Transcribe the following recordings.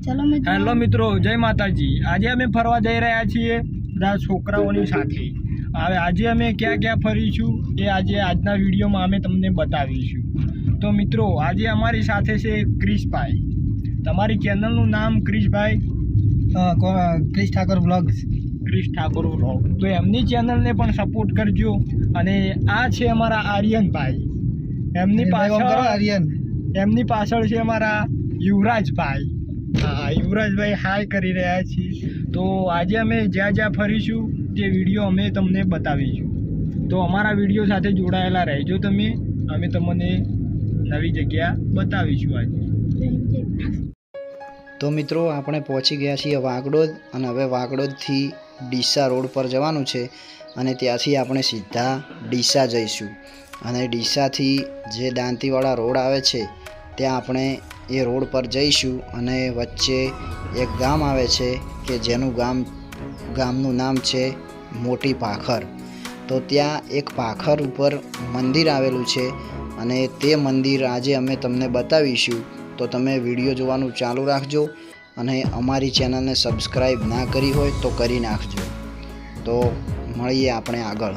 Hello મિત્રો, જય માતાજી। આજે અમે ફરવા જઈ રહ્યા છીએ બધા છોકરાઓની સાથે। હવે આજે અમે ક્યાં ક્યાં ફરીશું એ આજે આજના વિડીયોમાં અમે તમને બતાવીશું। તો મિત્રો, આજે અમારી સાથે છે ક્રિશભાઈ। તમારી ચેનલનું નામ ક્રિશભાઈ? ક્રિશ ઠાકોર વ્લોગ્સ। ક્રિશ ઠાકોર વ્લોગ। તો એમની ચેનલને પણ સપોર્ટ કરજો। અને આ છે અમારા આર્યનભાઈ। એમની પાછળ છે અમારા યુવરાજભાઈ। हाँ, युवराज भाई हाय करी रहा छी। तो आज अमे ज्या ज्या फरीशू ते विडियो अमे तमने बतावीशू। तो अमारा विडियो साथे जोड़ायेला रहेजो तमे। अमे तमने नवी जग्या बतावीशू आज। तो मित्रों, आपणे पहोंची गया छीए वागडोद अने हवे वागडोदथी डीसा रोड पर जवानुं छे अने त्यांथी आपणे सीधा डीसा जईशुं। अने डीसाथी जे दांतीवाड़ा रोड आवे छे त्यां आपणे ए रोड पर जईशुं अने वच्चे एक गाम आवे छे के जेनुं गामनुं नाम छे मोटी पाखर। तो त्यां एक पाखर उपर मंदिर आवेलुं छे अने ते मंदिर आजे अमे तमने बतावीशुं। तो तमे विडियो जोवानुं चालू राखजो अने अमारी चेनलने सब्सक्राइब ना करी होय तो करी नाखजो। तो मळीए आपणे आगळ।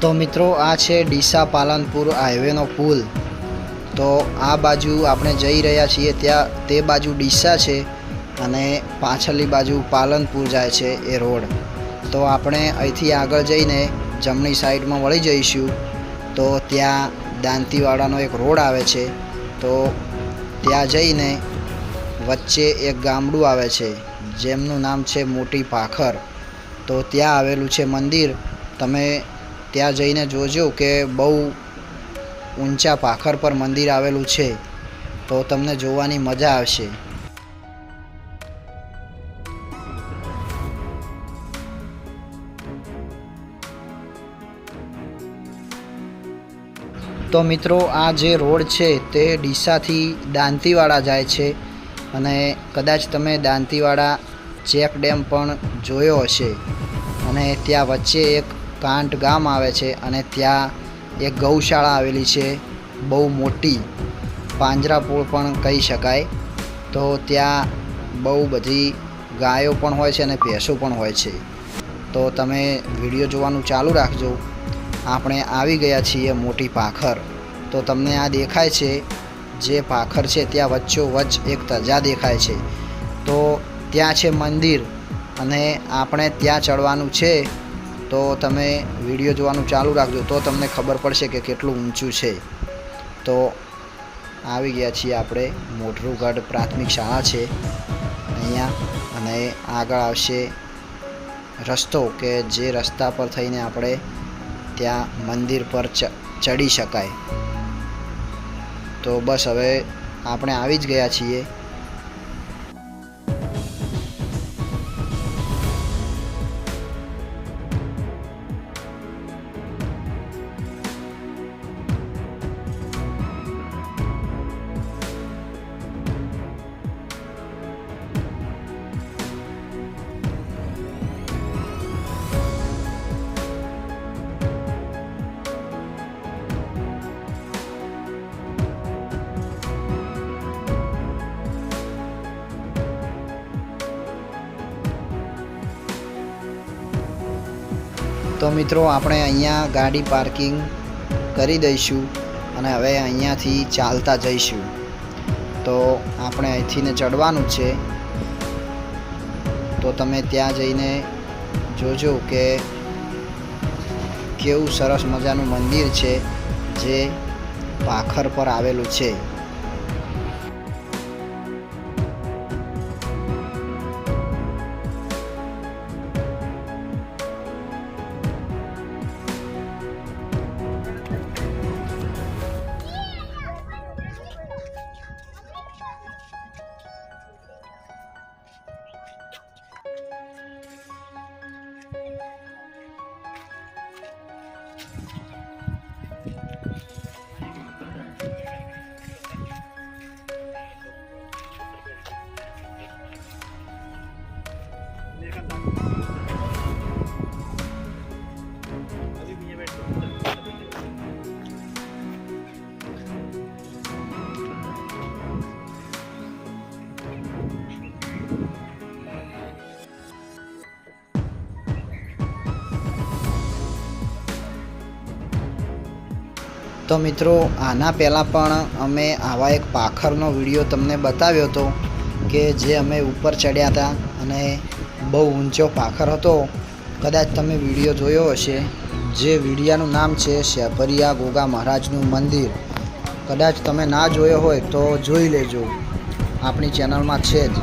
तो मित्रों, आ छे डीसा पालनपुर हाईवेनो पुल। तो आ बाजू आपणे जई रह्या छीए त्यां ते बाजू डीसा छे अने पाछळनी बाजू पालनपुर जाय छे ए रोड। तो आपणे અહીંથી આગળ જઈને જમણી સાઈડમાં વળી જઈશું તો ત્યાં દાંતીવાડાનો એક રોડ આવે છે। તો ત્યાં જઈને વચ્ચે એક ગામડું આવે છે જેમનું નામ છે મોટી પાખર। તો ત્યાં આવેલું છે મંદિર। તમે ત્યાં જઈને જોજો કે બહુ ઊંચા પાખર પર મંદિર આવેલું છે। તો તમને જોવાની મજા આવશે। तो मित्रों, आ जे रोड छे ते डीसाथी दांतीवाड़ा जाय छे अने कदाच तमे दांतीवाड़ा चेक डेम पण जोयो हशे। अने त्यां वच्चे एक कांट गाम आवे छे अने त्यां एक गौशाळा आवेली छे बहु मोटी, પાંજરાપોળ પણ કહી શકાય। તો ત્યાં બહુ બધી ગાયો પણ હોય છે અને ભેંસો પણ હોય છે। તો તમે વિડીયો જોવાનું ચાલુ રાખજો। આપણે આવી ગયા છીએ મોટી પાખર। તો તમને આ દેખાય છે જે પાખર છે ત્યાં વચ્ચોવચ્ચ એક તજા દેખાય છે। તો ત્યાં છે મંદિર અને આપણે ત્યાં ચડવાનું છે। तो तमे विडियो जोवानुं चालू राखजो तो तमने खबर पड़शे कि केटलुं ऊंचुं छे। तो आवी गया छीए आपणे मोटरूगढ़ प्राथमिक शाळा छे अहींया अने आगळ आवशे रस्तो के जे रस्ता पर थईने आपणे त्यां मंदिर पर चढ़ी शकाय। तो बस हवे આપણે આવી જ ગયા છીએ। તો મિત્રો આપણે અહીંયા ગાડી પાર્કિંગ કરી દઈશું અને હવે અહીંયાથી ચાલતા જઈશું. તો આપણે અહીંથી ને ચડવાનું છે. તો તમે ત્યાં જઈને જોજો કે કેવું સરસ મજાનું મંદિર છે જે પાખર પર આવેલું છે. તો મિત્રો આના પહેલાં પણ અમે આવા એક પાખરનો વિડીયો તમને બતાવ્યો હતો કે જે અમે ઉપર ચડ્યા હતા અને બહુ ઊંચો પાખર હતો. કદાચ તમે વિડીયો જોયો હશે. જે વિડીયાનું નામ છે શેપરિયા ગોગા મહારાજનું મંદિર. કદાચ તમે ના જોયો હોય તો જોઈ લેજો, આપણી ચેનલમાં છે જ.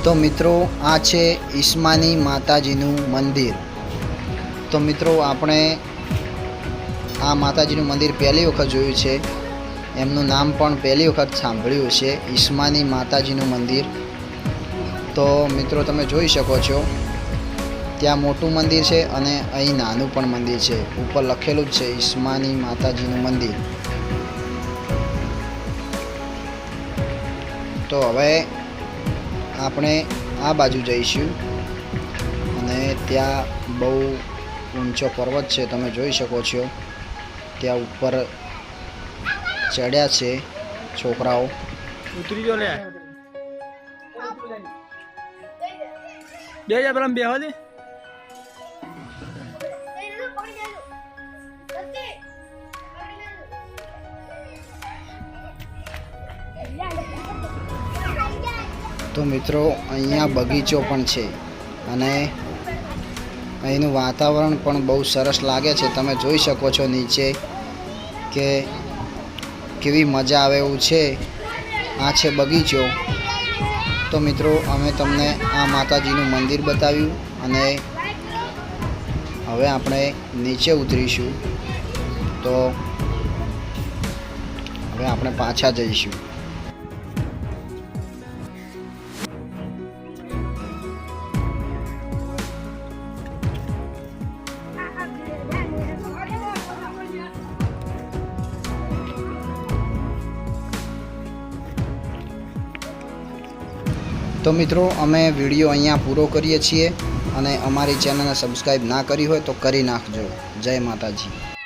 તો મિત્રો આ છે ઈસ્માની માતાજીનું મંદિર. તો મિત્રો આપણે આ માતાજીનું મંદિર પહેલી વખત જોયું છે. એમનું નામ પણ પહેલી વખત સાંભળ્યું છે, ઈસ્માની માતાજીનું મંદિર. તો મિત્રો તમે જોઈ શકો છો ત્યાં મોટું મંદિર છે અને અહીં નાનું પણ મંદિર છે. ઉપર લખેલું જ છે ઈસ્માની માતાજીનું મંદિર. તો હવે આપણે આ બાજુ જઈશું અને ત્યાં બહુ ઊંચો પર્વત છે, તમે જોઈ શકો છો. ત્યાં ઉપર ચડ્યા છે છોકરાઓ. ઉતરી જો લે બે જા પેલા બેહો દે. તો મિત્રો અહીંયા બગીચો પણ છે અને અહીંનું વાતાવરણ પણ બહુ સરસ લાગે છે. તમે જોઈ શકો છો નીચે કે કેવી મજા આવે એવું છે. આ છે બગીચો. તો મિત્રો અમે તમને આ માતાજીનું મંદિર બતાવ્યું અને હવે આપણે નીચે ઉતરીશું. તો હવે આપણે પાછા જઈશું. તો મિત્રો અમે વિડીયો અહીંયા પૂરો કરીએ છીએ અને અમારી ચેનલને સબસ્ક્રાઈબ ના કરી હોય તો કરી નાખજો. જય માતાજી.